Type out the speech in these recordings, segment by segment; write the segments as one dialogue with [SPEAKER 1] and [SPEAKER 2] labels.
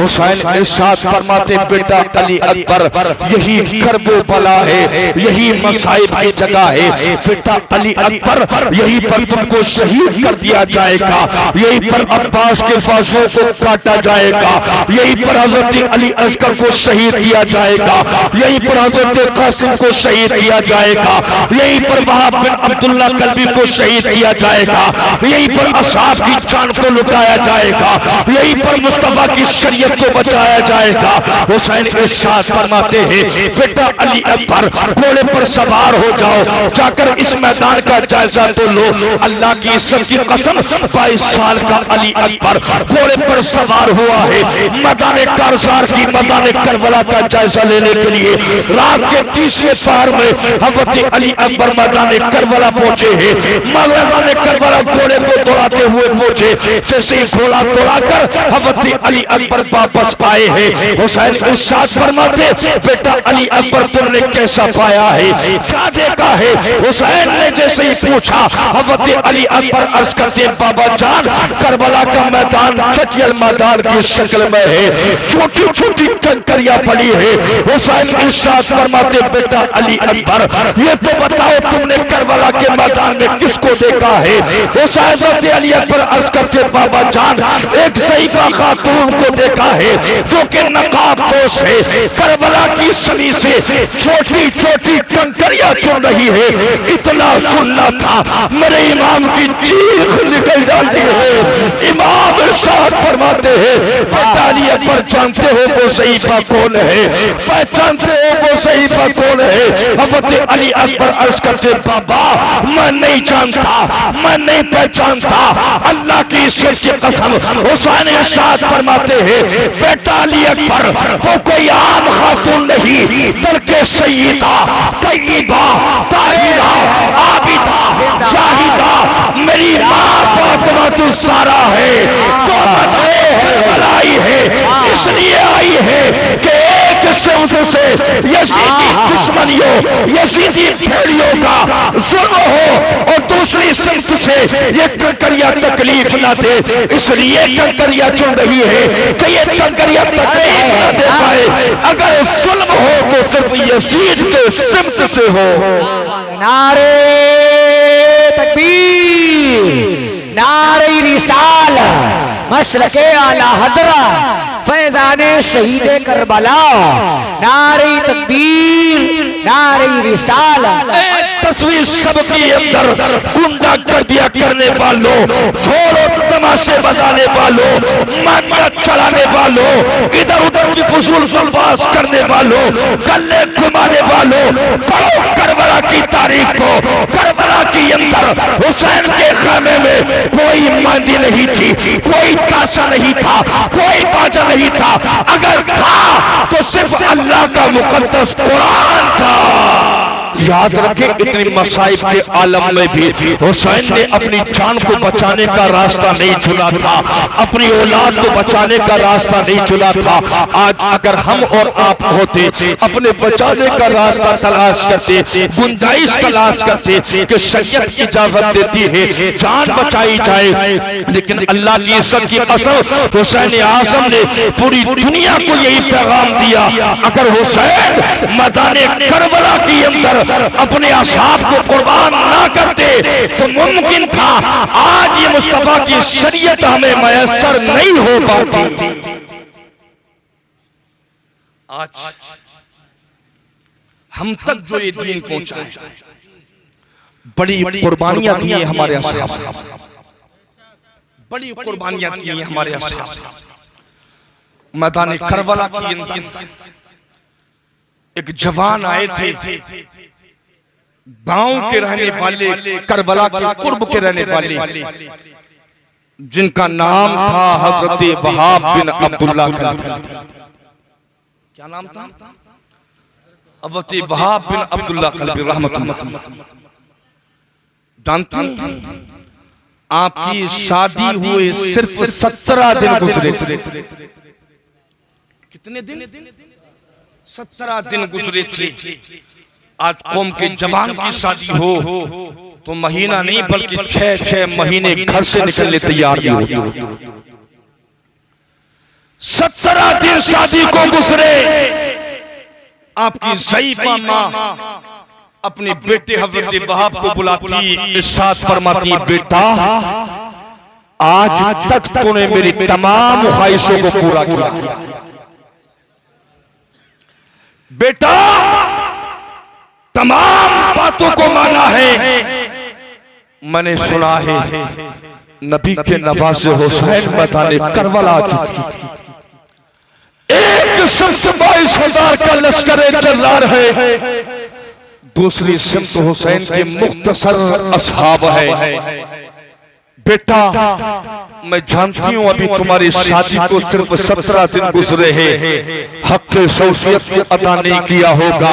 [SPEAKER 1] हुसैन इरशाद फरमाते बेटा अली अकबर यही कर्बो बला है, यही मसाइब की जगह है। बेटा अली अकबर यहीं पर तुमको शहीद कर दिया जाएगा, यहीं पर अब्बास के बाजुओं को काटा जाएगा, यहीं पर हजरत अली असगर को शहीद किया जाएगा, यहीं पर हजरत कासिम को शहीद किया जाएगा, यहीं पर वहाब बिन अब्दुल्ला कल्बी को शहीद किया जाएगा, यहीं पर असहाब की जान को लुटाया जाएगा, यहीं पर मुस्तफा की शरीयत को बचाया जाएगा। हुसैन इरशाद फरमाते हैं बेटा अली अकबर घोड़े पर सवार हो जाओ, जाकर इस मैदान का जायजा तो लो। अल्लाह की इज्जत की कसम 22 साल का अली अकबर घोड़े पर सवार हुआ है मैदान कारजार की मैदान करबला का जायजा लेने के लिए। रात के 30वें पहर में हजरत अली अकबर मैदान करबला पहुंचे हैं। मैदान करबला घोड़े को दौड़ाते हुए पहुंचे, जैसे ही घोड़ा दौड़ाकर हजरत अली अकबर वापस आए हैं। हुसैन इरशाद फरमाते बेटा अली अकबर तुमने कैसा पाया है, क्या देखा है? हुसैन ने जैसे ही पूछा हजरत अली अकबर अर्ज करते बाबा जान करबला का मैदान चटियल मैदान की शक्ल में है, छोटी छोटी कंकरियां पड़ी है। हुसैन इरशाद फरमाते बेटा अली अकबर ये तो बताओ तुमने करबला के मैदान में किसको देखा है? हजरत अली अकबर अर्ज करते बाबा जान एक ज़ईफ़ा खातून को देखा है जो कि नकाब पोश है, करबला की सनी से छोटी छोटी कंकरियां चुन रही है। इतना सुनना था मेरे इमाम की चीख निकल जाती है। इमाम इरशाद फरमाते हैं बेटा अली अकबर जानते हो वो ज़ईफ़ा कौन है, पहचानते हो वो ज़ईफ़ा कौन है? हजरत अली अकबर अर्ज करते बाबा मैं नहीं जानता, मैं नहीं पहचानता, अल्लाह की इज्जत की कसम। हुसैन इरशाद फरमाते हैं बेटा अली अकबर वो कोई आम खातून नहीं बल्कि सय्यदा तय्यबा ताहिरा आबिदा शाहिदा मेरी माँ फातिमा तो सारा है जो करबला आई है, इसलिए आई है कि एक सिमत से यजीदी दुश्मनियों यजीदी भेड़ियों का जुल्म हो और दूसरी सिमत से ये कंकरियां तकलीफ ना दे, इसलिए कंकरियां चुन रही है कि ये कंकरियां तकलीफ ना दे पाए। अगर जुल्म हो तो सिर्फ यजीद के सिमत से हो।
[SPEAKER 2] नारे तकबीर, नारे रिसालत, मसलके आला हजरा, फैज़ाने शहीदे करबला, नारे तकबीर, नारे रिसालत।
[SPEAKER 1] तस्वीर सबके अंदर गुंडा कर दिया करने वालों, ढोल तमाशे बजाने वालों, मानिया चलाने वालों, इधर उधर की फजूल बकवास करने वालों, गले घुमाने वालों, पढ़ो करबला की तारीख को। करबला के अंदर हुसैन के खाने में कोई मेहंदी नहीं थी, कोई ताशा नहीं था, कोई बाजा नहीं था, अगर था तो सिर्फ अल्लाह का मुकद्दस कुरान था। याद रखें इतनी मसाइब के आलम में भी हुसैन ने अपनी जान को बचाने का रास्ता नहीं चुना था, अपनी औलाद को बचाने का रास्ता नहीं चुना था। आज अगर हम और आप होते अपने बचाने का रास्ता तलाश करते, गुंजाइश तलाश करते कि शरीयत इजाजत देती है जान बचाई जाए, लेकिन अल्लाह की इज्जत की कसम हुसैन आज़म ने पूरी दुनिया को यही पैगाम दिया। अगर हुसैन मैदान करबला के अंदर अपने असहाब को कुर्बान ना करते तो मुमकिन था आज ये मुस्तफा की शरीयत हमें मयसर नहीं हो पाती। आज हम तक जो ये दीन पहुंचा है, बड़ी कुर्बानियां दी हैं हमारे असहाब, बड़ी कुर्बानियां दी हैं हमारे असहाब। मैदान करबला के अंदर एक जवान आए थे, गांव के रहने वाले, करबला के कुर्ब के रहने वाले, जिनका नाम था हजरत वहाब बिन अब्दुल्ला कल्बी। क्या नाम था? हजरत वहाब बिन अब्दुल्ला कल्बी रहमतुल्लाह। जानते हैं आपकी शादी हुए सिर्फ 17 दिन गुजरे थे। कितने दिन? 17 दिन गुजरे थे। आज कौम के जवान की शादी हो तो महीना नहीं बल्कि 6-6 महीने घर से निकलने तैयार नहीं होते। 17 दिन शादी को गुजरे, आपकी ज़ईफ़ा माँ अपने बेटे हज़रत वहाब को बुलाती, इरशाद फरमाती, बेटा आज तक तूने मेरी तमाम ख्वाहिशों को पूरा किया। बेटा तमाम बातों को माना है। मैंने सुना है नबी के नवासे हुसैन मैदान करबला आ चुकी। एक सिमत 22,000 का लश्कर जर्रार है, दूसरी सिमत हुसैन के मुख्तसर असहाब है। बेटा मैं जानती हूं अभी तुम्हारी शादी को सिर्फ 17 दिन गुजरे हैं, हक ज़ौजियत को अदा नहीं किया होगा,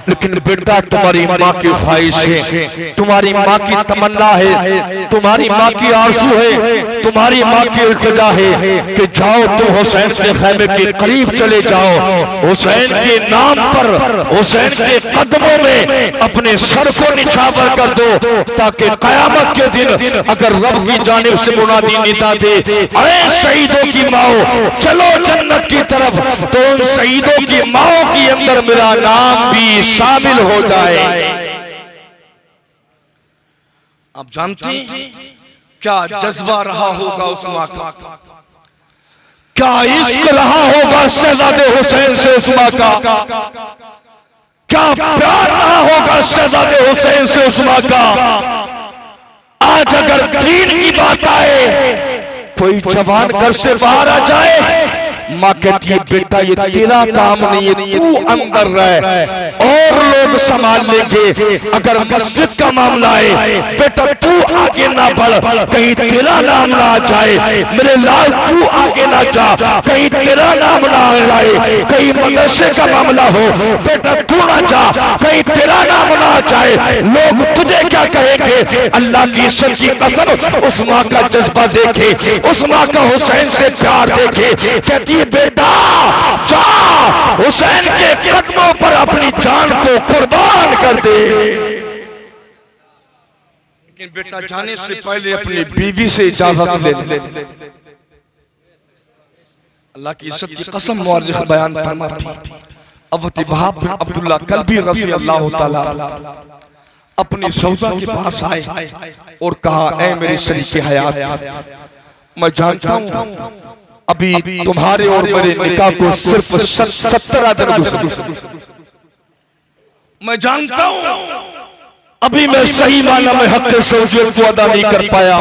[SPEAKER 1] लेकिन बेटा तुम्हारी माँ की ख्वाहिश है, तुम्हारी माँ की तमन्ना है, तुम्हारी माँ की आरज़ू है, तुम्हारी माँ की इल्तिजा है कि जाओ तुम हुसैन के खैमे के करीब चले जाओ, हुसैन के नाम पर, हुसैन के कदमों में अपने सर को निछावर कर दो, ताकि कयामत के दिन अगर रब की जानिब से मुनादी निदा दे, अरे शहीदों की माओ चलो जन्नत की तरफ, तो उन शहीदों की माओ के अंदर मेरा नाम भी शामिल हो जाए। आप जानते हैं क्या जज्बा रहा होगा उस माँ का, क्या इश्क रहा होगा शहजादे हुसैन से उस माँ का, क्या प्यार रहा होगा शहजादे हुसैन से उस माँ का। आज अगर दीन की बात आए, कोई जवान घर से बाहर आ जाए, माँ कहती है बेटा ये तेरा काम नहीं है, तू अंदर रह और लोग संभाल लेंगे। अगर मस्जिद का मामला है, बेटा तू आगे ना बढ़, कहीं तेरा नाम ना आ जाए, मेरे लाल तू आगे ना जा, कहीं तेरा नाम ना आ जाए। कहीं मदरसे का मामला हो, बेटा तू ना जा, कहीं तेरा नाम ना आ जाए, लोग तुझे क्या कहेंगे। अल्लाह की इज्जत की कसम, उस माँ का जज्बा देखे, उस माँ का हुसैन से प्यार देखे, कहती बेटा जा हुसैन के कदमों पर अपनी जान को कुर्बान कर दे। लेकिन बेटा जाने से पहले अपनी बीवी से इजाजत ले ले। अल्लाह की इज्जत की कसम मुअर्रिख बयान फरमाती, हज़रत वहाब बिन अब्दुल्लाह कल्बी रज़ी अल्लाह ताला अपनी सौदा के पास आए और कहा, ऐ मेरे शरीके हयात, मैं जानता हूं अभी तुम्हारे और मेरे निकाह को सिर्फ 17 दिन गुजरे, मैं जानता हूं अभी मैं सही माना में हक ज़ौजियत को अदा नहीं कर पाया।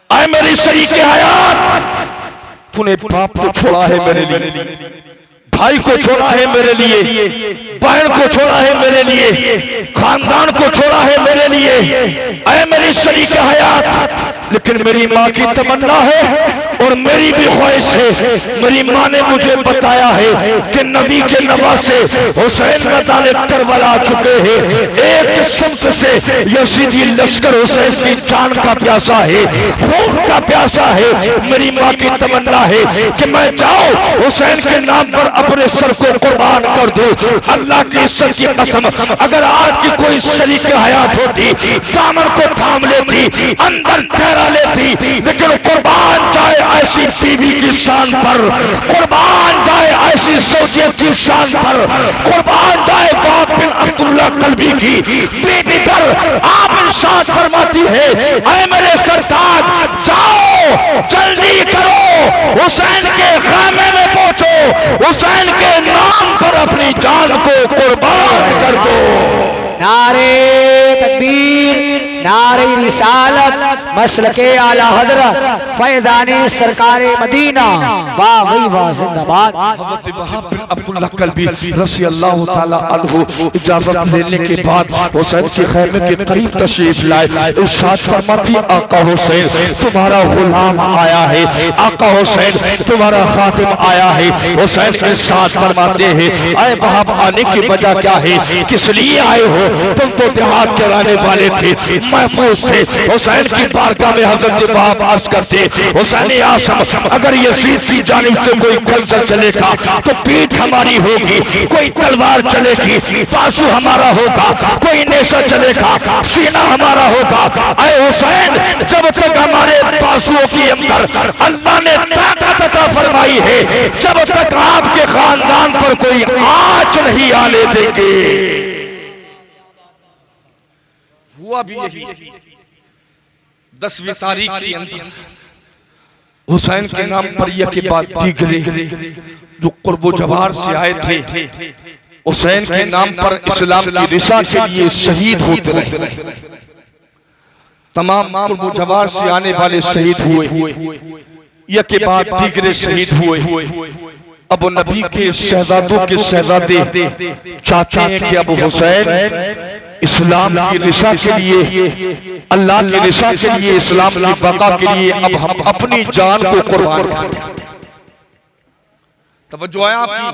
[SPEAKER 1] ऐ मेरी शरीके हयात, तूने बाप को छोड़ा है मेरे लिए, भाई को छोड़ा है मेरे लिए, बहन को छोड़ा है मेरे लिए, खानदान को छोड़ा है मेरे लिए, ऐ मेरी शरीके हयात, लेकिन मेरी माँ की तमन्ना है और मेरी भी ख्वाहिश है। मेरी माँ ने मुझे बताया है कि नबी के नवासे हुसैन मैदान करबला आ चुके हैं, एक सिमत से यजीदी लश्कर हुसैन की जान का प्यासा है, खून का प्यासा है। मेरी माँ की तमन्ना है कि मैं जाऊं हुसैन के नाम पर अपने सर को कुर्बान कर दूं। अल्लाह की इज्जत की कसम, अगर आज की कोई शरीके हयात होती, दामन को थाम लेती, अंदर ठहरा लेती, लेकिन कुर्बान जाए ऐसी बीवी की शान पर, कुर्बान जाए ऐसी ज़ौजियत की शान पर, कुर्बान जाए वहाब बिन अब्दुल्लाह कल्बी की बीवी पर। आप इरशाद फरमाती है, ऐ मेरे सरताज जाओ जल्दी करो, हुसैन के खामे में पहुंचो, हुसैन के नाम पर अपनी जान को कुर्बान कर दो।
[SPEAKER 2] नारे तकबीर, नारे रिसालत, मसलके आला हजरत, फैज़ाने सरकारे मदीना, वाह वही वाह जिंदाबाद।
[SPEAKER 1] हज़रत वहाब बिन अब्दुल्लाह कल्बी रज़ी अल्लाह ताला अन्हु इजाजत लेने के बाद हुसैन के खैमे के करीब तशरीफ लाए। इरशाद फरमाती, आका हुसैन तुम्हारा गुलाम आया है, आका हुसैन तुम्हारा खातिम आया है। हुसैन इरशाद फरमाते हैं, ऐ वहाब आने की वजह क्या है, किस लिए आए हो? तुम तो देहात के रहने वाले थे, महफूज थे। हुसैन की बारगाह में हजरत वहाब अर्ज करते, हुसैन आसम अगर यजीद की जानिब से कोई खंजर चलेगा तो पीठ हमारी होगी, कोई तलवार चलेगी बाजू हमारा होगा, कोई नेशा चलेगा सीना हमारा होगा। ऐ हुसैन, जब तक हमारे बाजुओं के अंदर अल्लाह ने ताकत अता फरमाई है, जब तक आपके खानदान पर कोई आंच नहीं आने देंगे। हुआ भी यही 10वीं तारीख के अंदर हुसैन के नाम पर यह के बाद दीगरे जो कुर्ब जवार से आए थे हुसैन के नाम पर इस्लाम की रिसा के लिए शहीद होते रहे। तमाम कुर्ब जवार से आने वाले शहीद हुए, यह के बाद दीगरे शहीद हुए। अब नबी के शहजादों के शहजादे चाहते हैं कि अब हुसैन इस्लाम की रिसा के लिए, अल्लाह की रिसा के लिए, इस्लाम की बका के लिए अब हम अपनी जान को कुर्बान करते हैं। तवज्जो है आपकी?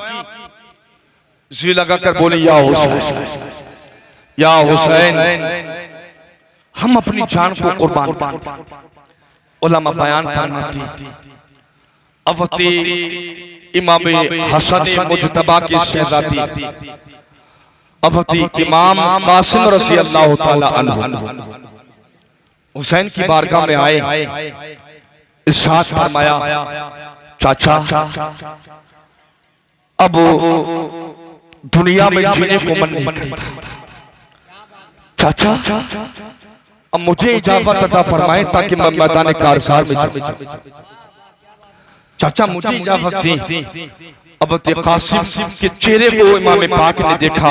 [SPEAKER 1] जी लगाकर बोले या हुसैन, या हुसैन, हम अपनी जान को कुर्बान। उलमा बयान फरमाती अवती इमाम हसन मुजतबा के शहजादी अवती इमाम कासिम रज़ी अल्लाह ताला अन्हु हुसैन की बारगाह में आए, इरशाद फरमाया, चाचा अब दुनिया में जीने को मन नहीं करता, चाचा अब मुझे इजाजत अता फरमाएं ताकि मैं मैदान कारसार में जाऊं। चाचा मुझे इजाजत दी। अब कासिम के चेहरे को इमाम पाक ने देखा,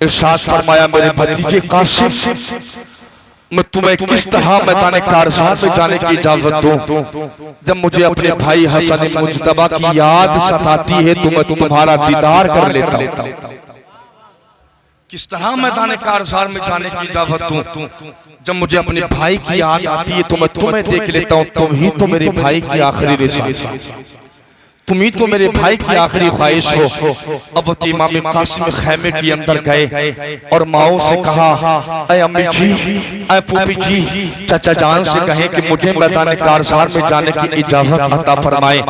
[SPEAKER 1] इरशाद फरमाया, मेरे भतीजे कासिम, मैं तुम्हें किस तरह मैदान कारसार में जाने की इजाजत दूं? जब मुझे अपने भाई हसन मुजतबा की याद सताती है तो मैं तुम्हारा दीदार कर लेता हूं। किस तरह मैदान कारसार में जाने की इजाजत दूं? जब मुझे अपने भाई की याद आती है तो मैं तुम्हें देख लेता हूं। तुम ही तो मेरे भाई की आखिरी रिसात, तुम ही तो मेरे भाई की आखिरी ख्वाहिश हो। अब वो इमाम कासिम खैमे के अंदर गए और माओ से कहा, ऐ अम्मी जी, ऐ फूफी जी, चाचा जान से कहें कि मुझे मैदान कारसार में जाने की इजाजत अता फरमाएं।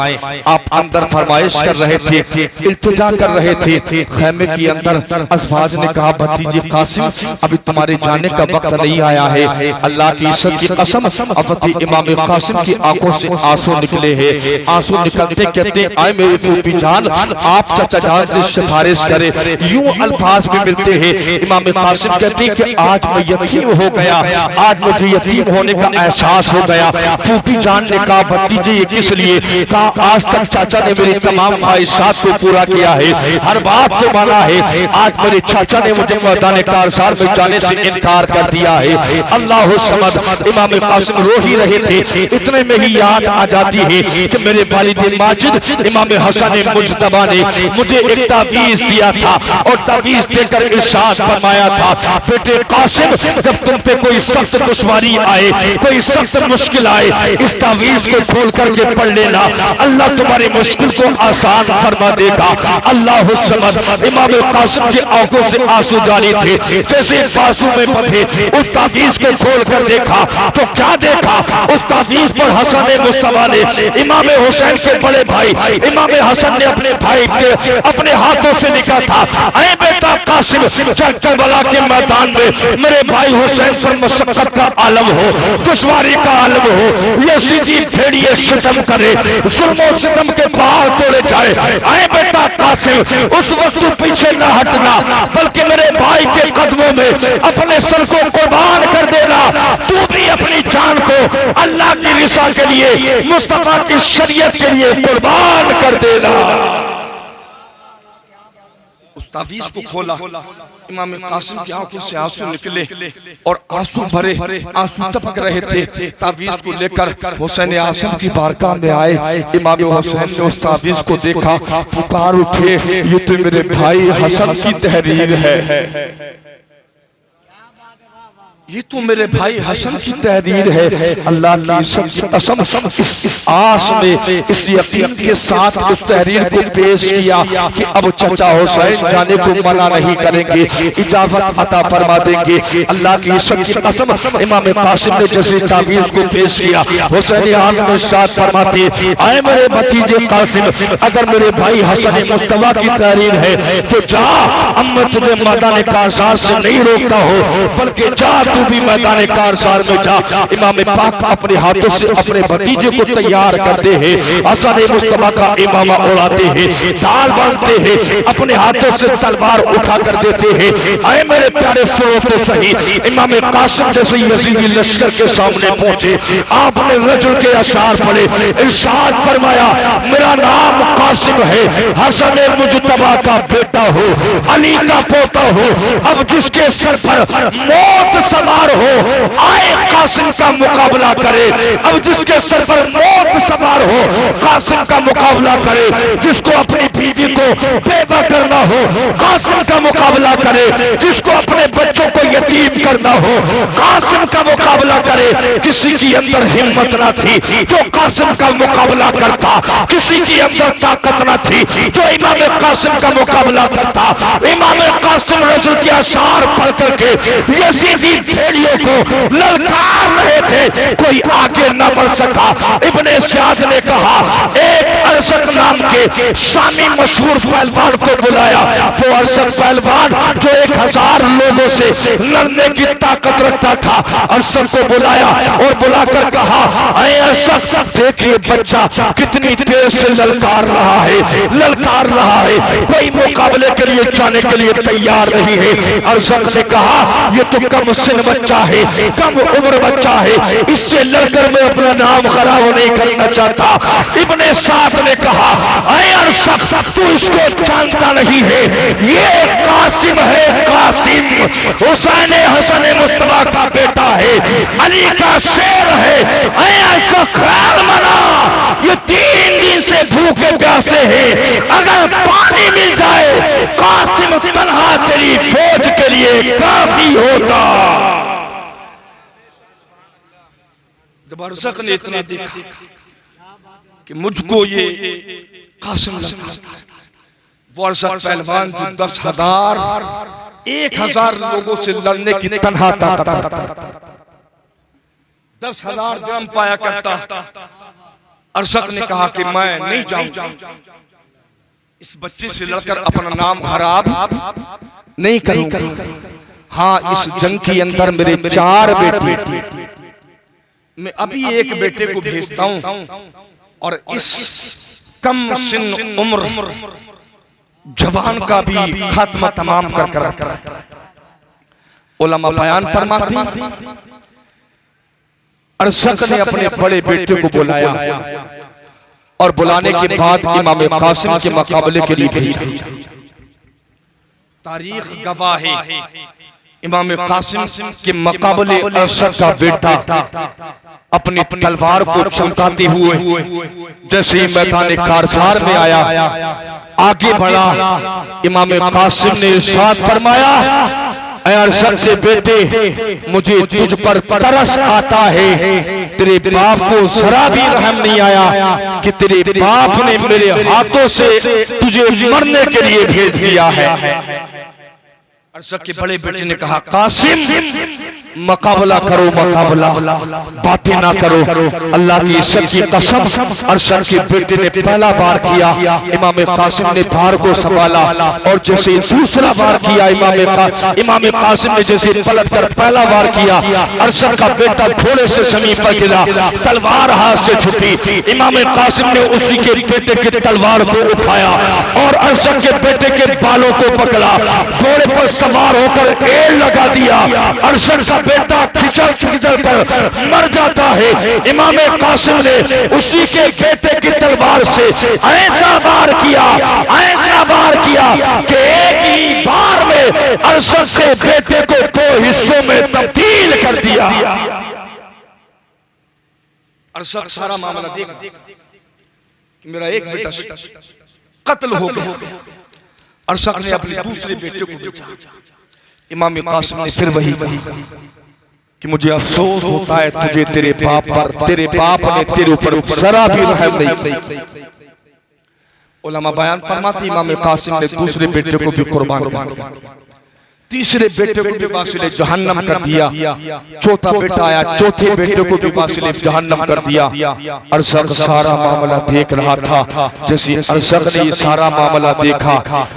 [SPEAKER 1] आप अंदर फरमाइश कर रहे थे, इल्तिजा कर रहे थे। खैमे के अंदर अज़वाज ने कहा, भतीजे कासिम, अभी तुम्हारे जाने का वक्त नहीं आया है। अल्लाह की इज्जत की कसम, अब इमाम कासिम की आंखों से आंसू निकले हैं। आंसू निकलते कहते, आए मेरे फूफी जान, आप चाचा जान से सिफारिश करें। यूं अल्फाज में मिलते हैं। इमाम कासिम कहते हैं कि आज मैं यतीम हो गया, आज मुझे यतीम होने का एहसास हो गया। फूफी जान ने कहा, भतीजे ये किस लिए? कहा, आज तक चाचा ने मेरी तमाम ख्वाहिशात को पूरा किया है, हर बात को माना है। आज मेरे चाचा ने मुझे मैदान कारसार में जाने से इनकार कर दिया है। अल्लाह समद। इमाम कासिम रो ही रहे थे, इतने में ही याद आ जाती है कि मेरे वालिद माजिद इमाम हसन मुजतबा ने मुझे एक तावीज दिया था और तावीज देकर इरशाद फरमाया था, बेटे कासिम, जब तुम पे कोई सख्त दुश्वारी आए, कोई सख्त मुश्किल आए, इस तावीज को खोल करके पढ़ लेना, अल्लाह तुम्हारी मुश्किल को आसान फरमा देगा। अल्लाह समद। इमाम कासिम की आंखों से आंसू जारी थे। जैसे बाजू में बंधे उस तावीज को खोल कर देखा तो क्या देखा? उस तावीज पर हसन मुस्तफा ने इमाम हुसैन के बड़े भाई इमाम हसन ने अपने भाई के अपने हाथों से लिखा था, ऐ बेटा कासिम, चल करबला के मैदान में मेरे भाई हुसैन पर मशक्कत का आलम हो, दुश्वारी का आलम हो, ये सीधी भेड़िए सितम करे, जुल्म और सितम के पहाड़ तोड़े जाए। ऐ बेटा कासिम, उस वक्त तू पीछे न हटना, बल्कि मेरे भाई के कदमों में अपने सर को कुर्बान कर देना। तू भी अपनी जान को अल्लाह की रिसा के लिए, मुस्तफा की शरीयत के लिए कुर्बान कर देना। उस तावीज को खोला, इमाम कासिम की आंखों से आंसू निकले और आंसू भरे, आंसू टपक रहे थे। तावीज को लेकर हुसैन आसिम की बारगाह में आए। इमाम हुसैन ने उस तावीज को देखा, पुकार उठे, ये तो मेरे भाई हसन की तहरीर है। ये तो मेरे भाई हसन की तहरीर है। अल्लाह की इज्जत की कसम, इस आस में, इस यकीन के साथ उस तहरीर को पेश किया कि अब चचा हुसैन जाने को मना नहीं करेंगे, इजाजत अता फरमा देंगे। अल्लाह की इज्जत की कसम, इमाम कासिम ने जैसे तावीज़ को पेश किया, हुसैन आमिन इरशाद फरमाते, आए मेरे भतीजे कासिम, अगर मेरे भाई हसन मुस्तफा की तहरीर है तो जा, अब मैं तुझे मैदान कारसार से नहीं रोकता हो, बल्कि जा तू भी मैदान कारसार में जा। इमाम पाक अपने हाथों से अपने भतीजे को तैयार करते हैं, हसन मुस्तफा का इमामा उड़ाते हैं, ढाल बांधते हैं, अपने हाथों से तलवार उठा कर देते हैं। आए मेरे प्यारे सुनो तो सही, इमाम कासिम जैसे यजीदी लश्कर के सामने पहुंचे, आपने रजुल के अशार पढ़े, इरशाद फरमाया, मेरा नाम कासिम है, हसन मुजतबा का बेटा हो, अली का पोता हो, अब जिसके सर पर मौत सवार हो, आए कासिम का मुकाबला करे। अब जिसके सर पर मौत सवार हो, कासिम का मुकाबला करे। जिसको अपनी बीवी को बेवा करना हो, कासिम का मुकाबला करे। जिसको अपने बच्चों को यतीम करना हो, कासिम का मुकाबला करे। किसी की अंदर हिम्मत ना थी जो कासिम का मुकाबला करता, किसी की अंदर ताकत ना थी जो इमाम कासिम का मुकाबला करता। इमाम कासिम रजुल के अशार पढ़ करके यजीदी भेड़ियों को ललकार रहे थे, कोई आगे न बढ़ सका। इब्ने सयाद ने कहा, एक अरशद नाम के शामी मशहूर पहलवान को बुलाया। वो अरशद पहलवान जो 1000 लोगों से लड़ने की ताकत रखता था, अरशद को बुलाया और बुलाकर कहा, अरे अरशद, देखिए बच्चा कितनी देर से ललकार रहा है, ललकार रहा है, कोई मुकाबले के लिए जाने के लिए तैयार नहीं है। अरशद ने कहा, ये तो कम सिन बच्चा है, कम उम्र बच्चा है, इससे लड़कर मैं अपना नाम खराब नहीं करना चाहता। इब्ने साद ने कहा, अरे अरशद, तू इसको जानता नहीं है, ये कासिम है, कासिम हुसैन हसन मुस्तफा का बेटा है, अली का शेर है। अरे अरशद, ख्याल मना, ये 3 दिन से भूखे प्यासे हैं, अगर पानी मिल जाए कासिम तन्हा तेरी फौज के लिए काफी होता। जब अरशद ने इतना देखा कि मुझको ये कासिम लगता है, वो अरशद पहलवान जो 10,000 लोगों से लड़ने की तन्हा ताकत रखता, 10,000 जन्म पाया करता। अरशद ने कहा कि मैं नहीं जाऊंगा, इस बच्चे से लड़कर अपना नाम खराब नहीं करूंगा। हाँ, इस जंग के अंदर मेरे 4 बेटे, मैं अभी एक बेटे को भेजता हूं और इस कम सिन उम्र जवान का भी खात्मा तमाम कर रखा है। उलमा बयान फरमाते हैं, अरशद ने अपने बड़े बेटे को बुलाया और बुलाने के बाद इमाम कासिम के मुकाबले के लिए भेजा। तारीख गवाह है, इमाम कासिम के मुकाबले अरशद का बेटा अपनी तलवार को चमकाते हुए जैसे ही मैदान कारसार में आया, आगे बढ़ा, इमाम कासिम ने इरशाद फरमाया, अरशद के बेटे, मुझे तुझ पर तरस आता है, तेरे बाप को जरा भी रहम नहीं आया कि तेरे बाप ने मेरे हाथों से तुझे मरने के लिए भेज दिया है। अरशद के बड़े बेटे ने कहा, कासिम मुकाबला करो, मुकाबला, बातें ना करो। अल्लाह की इज्जत की कसम, अरशद के बेटे ने पहला बार किया, इमाम कासिम ने बार को संभाला और जैसे दूसरा बार किया, इमाम कासिम ने जैसे पलट कर पहला बार किया, अरशद का बेटा घोड़े से जमीन पर गिरा, तलवार हाथ से छूटी। इमाम कासिम ने उसी के बेटे की तलवार को उठाया और अरशद के बेटे के बालों को पकड़ा, घोड़े पर सवार होकर एड़ लगा दिया। अरशद का बेटा खिंचल कर मर जाता है। इमाम कासिम ने उसी के बेटे की तलवार से ऐसा वार किया कि एक ही बार में अरशद के बेटे को 2 हिस्सों में तब्दील कर दिया। अरशद सारा मामला देखा कि मेरा एक बेटा कत्ल हो गया। अरशद ने अपने दूसरे बेटे को बेचा। इमाम कासिम ने फिर वही कि मुझे अफसोस होता है तुझे तेरे बाप पर, तेरे बाप ने तेरे ऊपर जरा भी रहम नहीं। उलमा बयान फरमाती इमाम कासिम ने दूसरे बेटे को भी कुर्बान कर दिया, तीसरे बेटे को भी वासिले जहन्नम कर दिया, चौथा बेटा आया चौथे बेटे को भी वासिले जहन्नम कर दिया। अरशद सारा मामला देख रहा था। जैसे अरशद ने ये सारा मामला देखा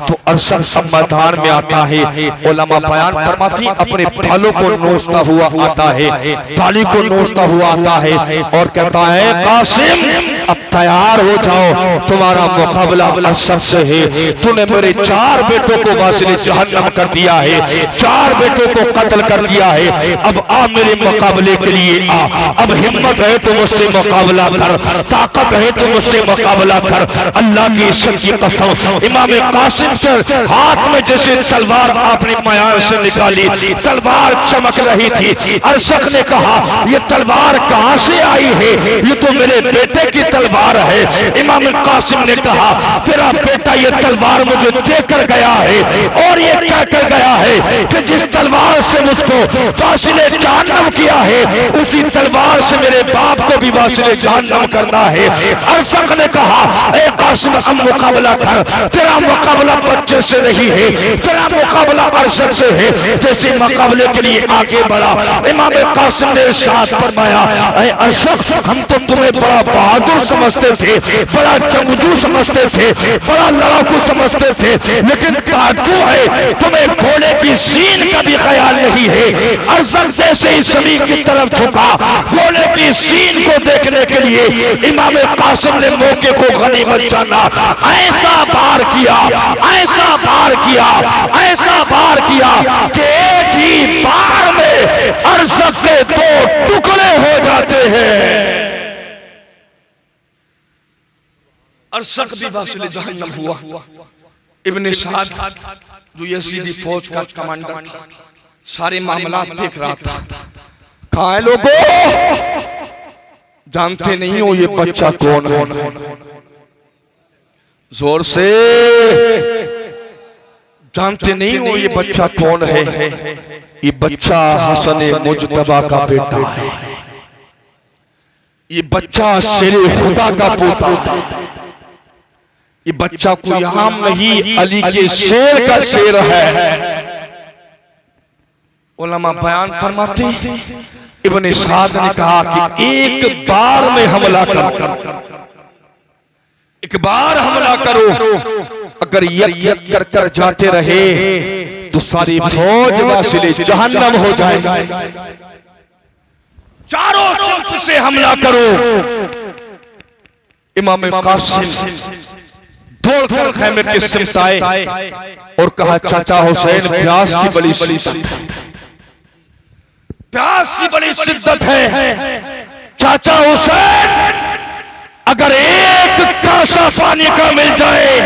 [SPEAKER 1] तो अरशद अब मैदान में आता है। उलमा बयान फरमाती अपने बालों को नोचता हुआ आता है, ताली को नोचता हुआ आता है और कहता है कासिम अब तैयार हो जाओ, तुम्हारा मुकाबला अरशद से है। तूने मेरे 4 बेटों को वासिले जहन्नम कर दिया है, 4 बेटों को कत्ल कर दिया है। अब आ मेरे मुकाबले के लिए आ, अब हिम्मत है तो मुझसे मुकाबला कर, ताकत है तो मुझसे मुकाबला कर। अल्लाह की इज्जत की कसम इमाम कासिम के हाथ में जैसे तलवार आपने मयार से निकाली, तलवार चमक रही थी। अरशद ने कहा ये तलवार कहां से आई है? ये तो मेरे बेटे की तलवार है। इमाम कासिम ने कहा तेरा बेटा ये तलवार मुझे देकर गया है और ये कहकर गया है कि जिस तलवार से मुझको वासिले जहन्नम किया है उसी तलवार से मेरे बाप को भी वासिले जहन्नम करना है। अरशद ने कहा ए कासिम अब मुकाबला कर, तेरा मुकाबला बच्चे से नहीं है, तेरा मुकाबला अरशद से है। जैसे मुकाबले के लिए आगे बढ़ा इमाम कासिम ने इरशाद फरमाया ए अरशद हम तो तुम्हें बड़ा बहादुर समझते थे, बड़ा जंगजू समझते थे, बड़ा लड़ाकू समझते थे, लेकिन ताज्जुब है तुम्हें घोड़े की सीन का भी ख्याल नहीं है। अरशद जैसे ही जमीन की तरफ झुका घोड़े की सीन को देखने के लिए इमाम कासिम ने मौके को गनीमत जाना, ऐसा बार किया, ऐसा बार किया, ऐसा बार किया कि एक ही बार में अरशद के 2 टुकड़े हो जाते हैं। अरशद भी वासिले जहन्नम हुआ। इब्ने साद जो यजीदी फौज का कमांडर था सारे मामला देख रहा था। कहा है लोगों जानते नहीं हो ये बच्चा कौन है? जोर से जानते नहीं हो ये बच्चा कौन है? ये बच्चा हसन मुजतबा का बेटा है, ये बच्चा शेरे खुदा का पोता है, ये बच्चा कोई आम नहीं अली के शेर का शेर है। उलमा बयान फरमाते इब्ने साद ने कहा कि एक बार में हमला करो, एक बार हमला करो, अगर यक यक कर कर जाते रहे तो सारी फौज वासिले जहन्नम हो जाए। चारों सिमत से हमला करो। इमाम कासिम दौड़कर खैमे के सिमत आए और कहा चाचा हुसैन प्यास की बड़ी शिद्दत है, प्यास की बड़ी शिद्दत है। चाचा हुसैन अगर एक कासा पानी का मिल जाए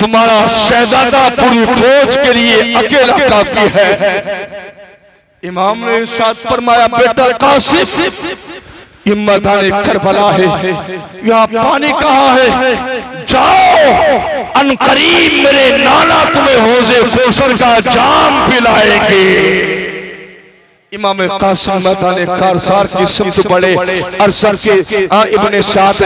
[SPEAKER 1] तुम्हारा शहजादा पूरी फौज के लिए अकेला काफी है। इमाम ने इरशाद फरमाया बेटा कासिम ये मैदान करबला है, यहाँ पानी कहाँ है? जाओ अनकरीब मेरे नाना तुम्हें हौज़े कौसर का जाम पिलाएंगे। इमाम कासिम मैदान कारसार की सिमत बढ़े। अरशद के इब्ने साद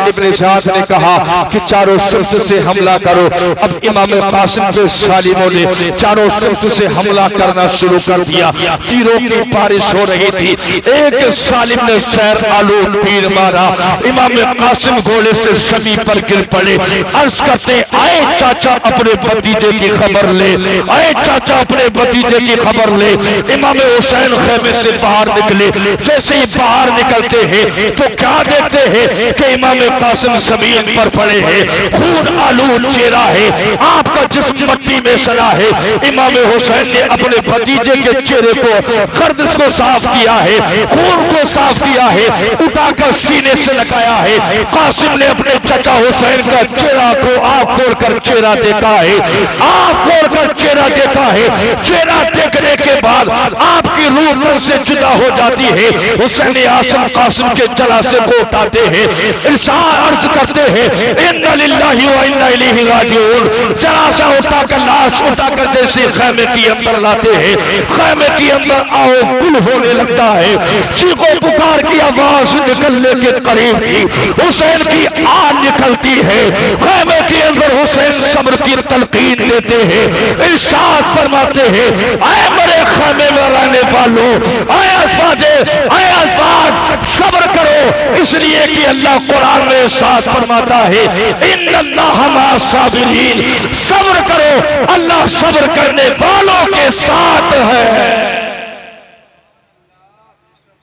[SPEAKER 1] ने कहा कि चारों सिमत से हमला करो। अब इमाम कासिम के सालिमों ने चारों सिमत से हमला करना शुरू कर दिया। तीरों की बारिश हो रही थी। एक सालिम ने सैर आलू तीर मारा, इमाम कासिम घोड़े से जमीन पर गिर पड़े। अर्ज करते आए चाचा अपने भतीजे की खबर ले, आए चाचा अपने भतीजे की खबर ले। इमाम हुसैन खैमे से बाहर निकले। जैसे ही बाहर निकलते हैं तो क्या देखते हैं कि इमाम कासिम जमीन पर पड़े हैं, खून आलूद चेहरा है, आपका जिस्म मट्टी में सना है। इमाम हुसैन ने अपने भतीजे के चेहरे को गर्दश को साफ किया है, खून को साफ किया है, उठाकर सीने से लगाया है। कासिम ने अपने चाचा हुसैन का चेहरा को आप खोलकर चेहरा देखा है, आप खोलकर चेहरा देखा है। चेहरा देखने के बाद आपकी रूह से जुदा हो जाती है, हुसैन आसिम कासिम के जनाजे को उठाते हैं, इरशाद अर्ज करते हैं इन्ना लिल्लाहि व इन्ना इलैहि राजिऊन। जनाजा उठाकर, लाश उठाकर जैसे खैमे के अंदर लाते हैं, खैमे के अंदर आओ गुल होने लगता है। चीखों पुकार की आवाज निकलने के करीब थी, हुसैन की आन निकलती है। खैमे के अंदर हुसैन सब्र की तलकीन देते हैं, इरशाद फरमाते हैं आए मेरे खैमे में रहने वालों, आए अज़वाजे, आए अज़वाज सब्र करो, इसलिए कि अल्लाह कुरान में इरशाद फरमाता है इन्नल्लाह मअस-साबिरीन, सब्र करो, अल्लाह सब्र करने वालों के साथ है।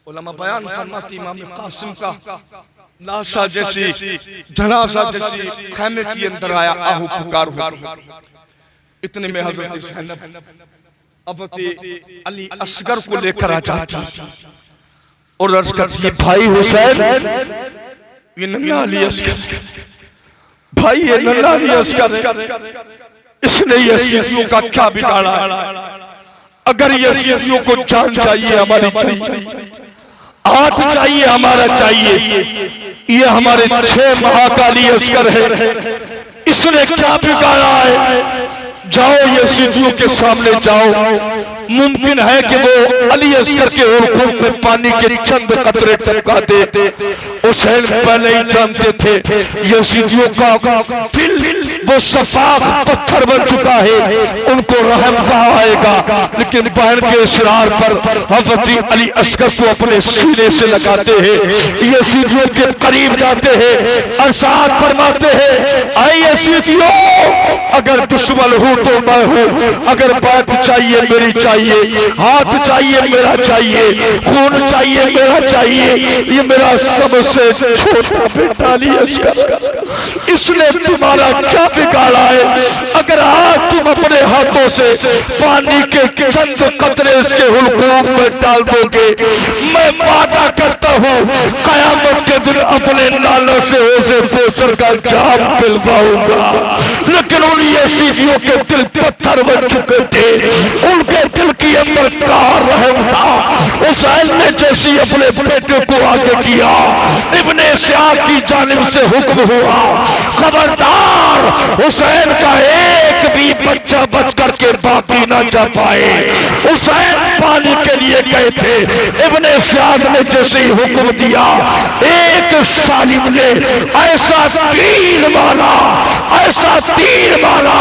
[SPEAKER 1] उलमा बयान फरमाती इमाम कासिम का लाशा जैसी, जनाजा जैसी खैमे के अंदर आया, आहू पुकार होती, इतने में हजरत ज़ैनब अबते अली असगर को लेकर आ जाती और अर्ज करती है भाई हुसैन, ये नन्हा अली असगर, भाई ये नन्हा अली असगर, इसने यजीदियों का क्या बिगाड़ा? अगर यजीदियों को जान चाहिए हमारी चाहिए, हाथ चाहिए हमारा चाहिए, ये हमारे 6 महाकाली असगर है, इसने क्या बिगाड़ा है? जाओ यजीदियों के सामने जाओ, मुमकिन है कि वो अली असगर के हुक्म में पानी के चंद कतरे टपका दे। हुसैन पहले ही जानते थे यजीदियों का दिल वो सफाक पत्थर बन चुका है, उनको रहम कहाँ आएगा, लेकिन बहन के इसरार पर हजरत अली असगर को अपने सीने से लगाते हैं, यजीदियों के करीब जाते हैं, अरसाद फरमाते हैं आई यजीदियों, अगर दुश्मन हूं तो मैं हूं, अगर बात चाहिए मेरी चाहिए, हाथ चाहिए मेरा चाहिए, खून चाहिए मेरा चाहिए, ये मेरा सबसे छोटा बेटा अली असगर, इसने तुम्हारा क्या बिगाड़ा है? अगर आज तुम अपने हाथों से पानी के चंद कतरे इसके हुलकूम में डाल दोगे, मैं वादा करता हूं कयामत के दिन अपने नालों से उसे पोसर का जाम पिलवाऊंगा। लेकिन उन यजीदियों के दिल पत्थर बन चुके थे, उनके दिल के अंदर कहाँ रहम था। हुसैन ने जैसे अपने बेटे को आगे किया, इब्ने सियाद की जानिब से हुक्म हुआ खबरदार हुसैन का एक भी बच्चा बच करके बाकी ना जा पाए। हुसैन पानी के लिए गए थे, इब्ने सियाद ने जैसे ही हुक्म दिया, एक सालिम ने ऐसा तीर मारा, ऐसा तीर मारा,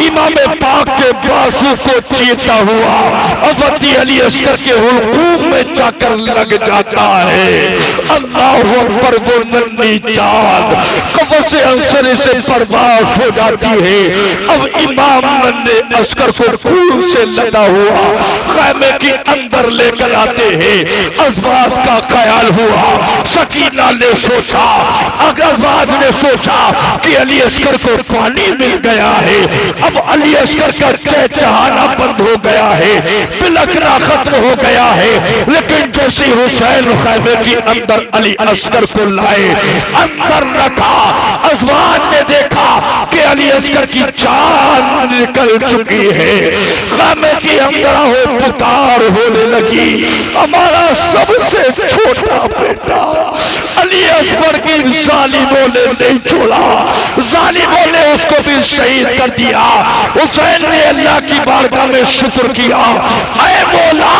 [SPEAKER 1] इमाम पाक के बाजू को चीरता हुआ अवती अली असगर के हुलकूम में जाकर लग जाता है। अल्लाह अकबर, वो नन्ही चाँद कब्र से अंसर से परवास हो जाती है। अब इमाम नन्हे असगर को खून से लदा हुआ खैमे के अंदर लेकर आते हैं। अज़वाज का ख्याल हुआ, सकीना ने सोचा, अज़वाज ने सोचा कि अली असगर को पानी मिल गया है, अब अली असगर का चहचहाना बंद हो गया है, बिलखना खत्म हो गया है। लेकिन जैसे हुसैन खैमे के अंदर अली असगर को लाए, अंदर रखा, अज़वाज ने देखा कि अली असगर की जान निकल चुकी है। खैमे के अंदर हो पुकार होने लगी, हमारा सबसे छोटा बेटा अली असगर की जालिमों ने नहीं छोड़ा, जालिमों ने उसको भी शहीद कर दिया। हुसैन ने अल्लाह की बारगाह में शुक्र किया, ऐ मौला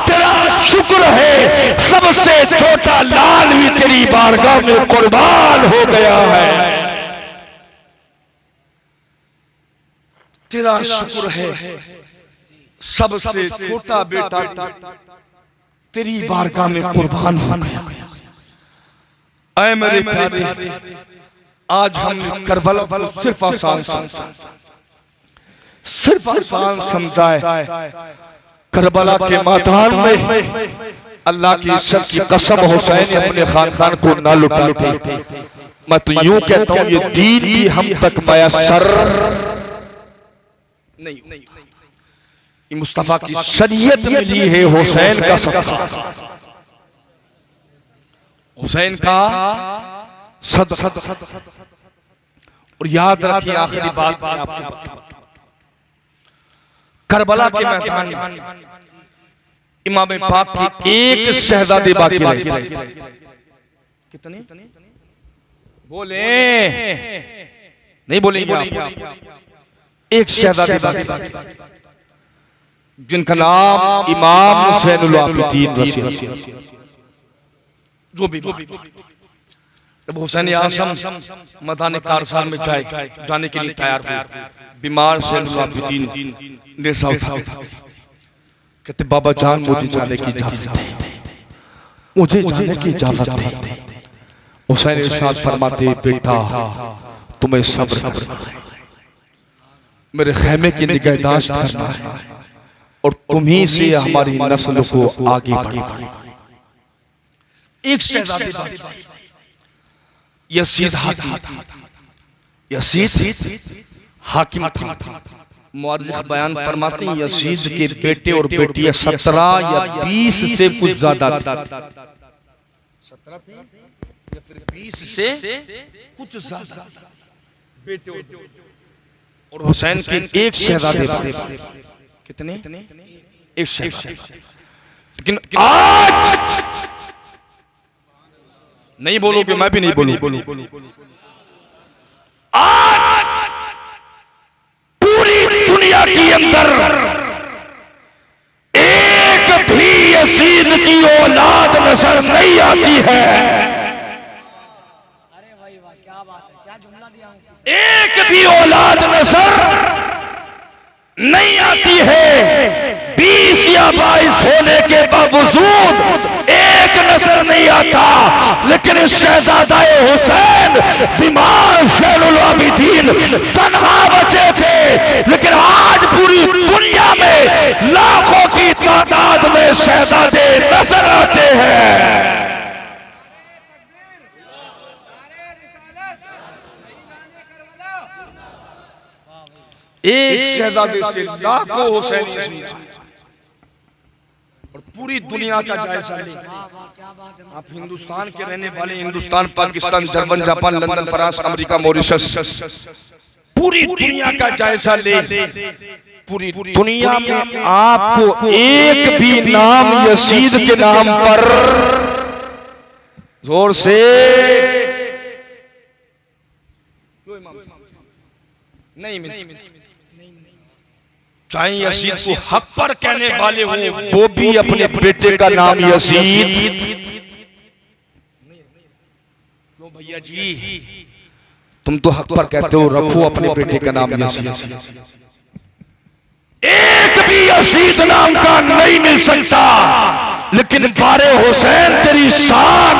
[SPEAKER 1] तेरा शुक्र है, सबसे छोटा लाल भी तेरी बारगाह में कुर्बान हो गया है। तेरा शुक्र है, सबसे छोटा बेटा तेरी बारगाह में कुर्बान हो गया। ऐ मेरे प्यारे, आज हमने करबला को सिर्फ आसान समझा, सिर्फ आसान समझा है। करबला के मैदान में अल्लाह की इज्जत की कसम हुसैन अपने खानदान को ना लुटाते। मैं तो यूं कहता हूं ये दीन भी हम तक मयसर नहीं, ये मुस्तफा की शरीयत मिली है हुसैन का सदका, हुसैन का सदका। और याद रखिए आखिरी बात मैं आपको बताऊं, करबला के मैदान में इमाम पाक की एक शहजादे बाकी रहे थे। कितने बोले नहीं बोलेंगे आप? एक शहजादे बाकी रहे जिनका नाम इमाम हुसैनुल आबिदीन रज़ी। जो भी जब हुसैन आज़म मैदान कारसार में जाने के लिए तैयार हुए, बीमार हुसैनुल आबिदीन नेज़ा उठा कहते बाबा जान मुझे जाने की इजाजत है, मुझे जाने की इजाजत है। हुसैन इरशाद फरमाते बेटा तुम्हें सब्र करना है, मेरे खेमे की निगहदाश्त करना है और तुम्ही से हमारी नस्ल को आगे बढ़ना है। एक शहजादे यसीद हाकिम था, यसीद हाकिम था। मुअर्रिख बयान फरमाते हैं यसीद के बेटे और बेटियां 17 या 20 से कुछ ज्यादा थी। 17 थी या फिर 20 से कुछ ज्यादा बेटे और हुसैन के एक शहजादे थे। कितने? एक शहजादे। लेकिन आज नहीं बोलोगे, मैं भी नहीं बोलूं। आज पूरी दुनिया के अंदर एक भी यसीद की औलाद नजर नहीं आती है।
[SPEAKER 2] अरे भाई वाह, क्या बात है, क्या जुमला दिया हूं।
[SPEAKER 1] एक भी औलाद नजर नहीं आती है। 20 या 22 होने के बावजूद एक नजर नहीं आता। लेकिन शहजादा-ए हुसैन बीमार हुसैनुल आबिदीन तन्हा बचे थे। लेकिन आज पूरी दुनिया में लाखों की तादाद में शहजादे नजर आते हैं। एक शहजादे से लाखों हुसैनी और पूरी दुनिया का जायजा लें। आप हिंदुस्तान के रहने वाले, Hindustan, Pakistan, German, Japan, London, France, America, Mauritius, पूरी दुनिया का जायजा लें। पूरी दुनिया में आपको एक भी नाम यसीद के नाम पर जोर से नहीं मिल, चाहे यसीद को हक पर कहने वाले हो, वो भी अपने बेटे का नाम यसीद। क्यों भैया जी, तुम तो हक पर कहते हो, रखो अपने बेटे का नाम यसीद। एक भी यसीद नाम का नहीं मिल सकता। लेकिन बारे हुसैन तेरी शान,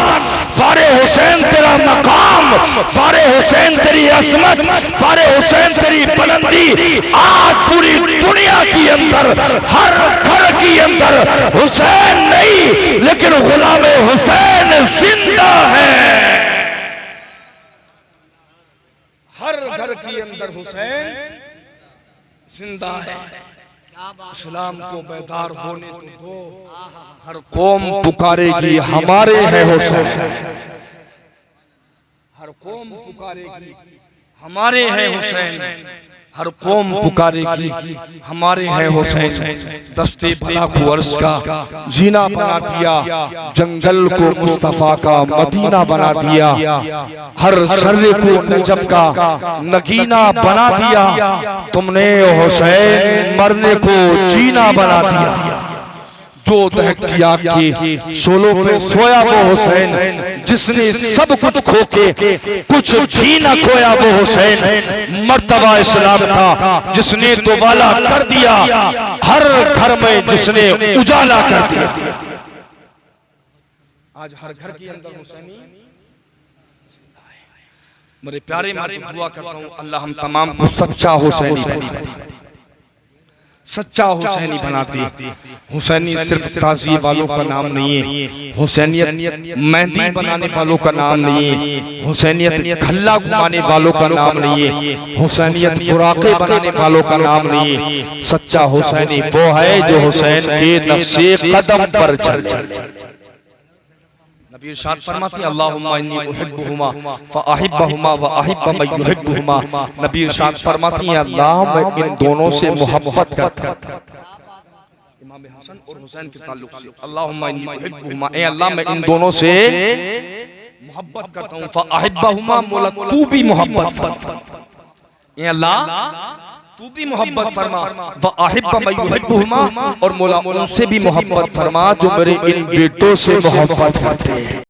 [SPEAKER 1] बारे हुसैन तेरा मकाम, बारे हुसैन तेरी अजमत, बारे हुसैन तेरी बुलंदी आज पूरी दुनिया के अंदर, हर घर के अंदर हुसैन नहीं लेकिन गुलाम हुसैन जिंदा है। हर घर के अंदर हुसैन जिंदा है। इस्लाम को बेदार होने तो दो, हर कौम पुकारेगी हमारे है हुसैन, हर कौम पुकारेगी हमारे है हुसैन, हर कौम पुकारेगी हमारे है हुसैन। दस्ते भला को अर्श का जीना बना दिया, जंगल को मुस्तफा का मदीना बना दिया, हर सर्रे को नजफ का नगीना बना दिया। तुमने हुसैन मरने को जीना बना दिया। जो दहकती आग के शोलों पे सोया वो हुसैन, जिसने सब कुछ खो के कुछ भी न खोया वो हुसैन। मर्तबा इस्लाम का जिसने तो वाला कर दिया, हर घर में जिसने उजाला कर दिया। आज हर घर के अंदर हुसैनी। मेरे प्यारे, मैं दुआ करता हूँ अल्लाह हम तमाम को सच्चा हुसैनी बना दे, सच्चा हुसैनी बनाती। हुसैनी सिर्फ ताज़ी वालों का नाम नहीं है, हुसैनियत मेहंदी बनाने वालों का नाम नहीं है, हुसैनियत खल्ला घुमाने वालों का नाम नहीं है, हुसैनियत बुराके बनाने वालों का नाम नहीं है। सच्चा हुसैनी वो है जो हुसैन के नक्शे कदम पर चले। नबी इरशाद फरमाते हैं अल्लाहुम्मा इन्नी उहिब्बुहुमा फअहिब्बहुमा व अहिब्ब मन युहिब्बुहुमा। नबी इरशाद फरमाते हैं अल्लाह मैं इन दोनों से मोहब्बत करता हूं। हसन और हुसैन के ताल्लुक से अल्लाहुम्मा इन्नी उहिब्बुहुमा, ए अल्लाह मैं इन दोनों से मोहब्बत करता हूँ। फ़अहिब्बहुमा, मौला तू भी मोहब्बत फरमा, ए अल्लाह तू भी मोहब्बत फरमा। वअहिब्ब मन युहिब्बुहुमा, और मौला उनसे भी मोहब्बत फरमा जो मेरे इन बेटों से मोहब्बत करते हैं।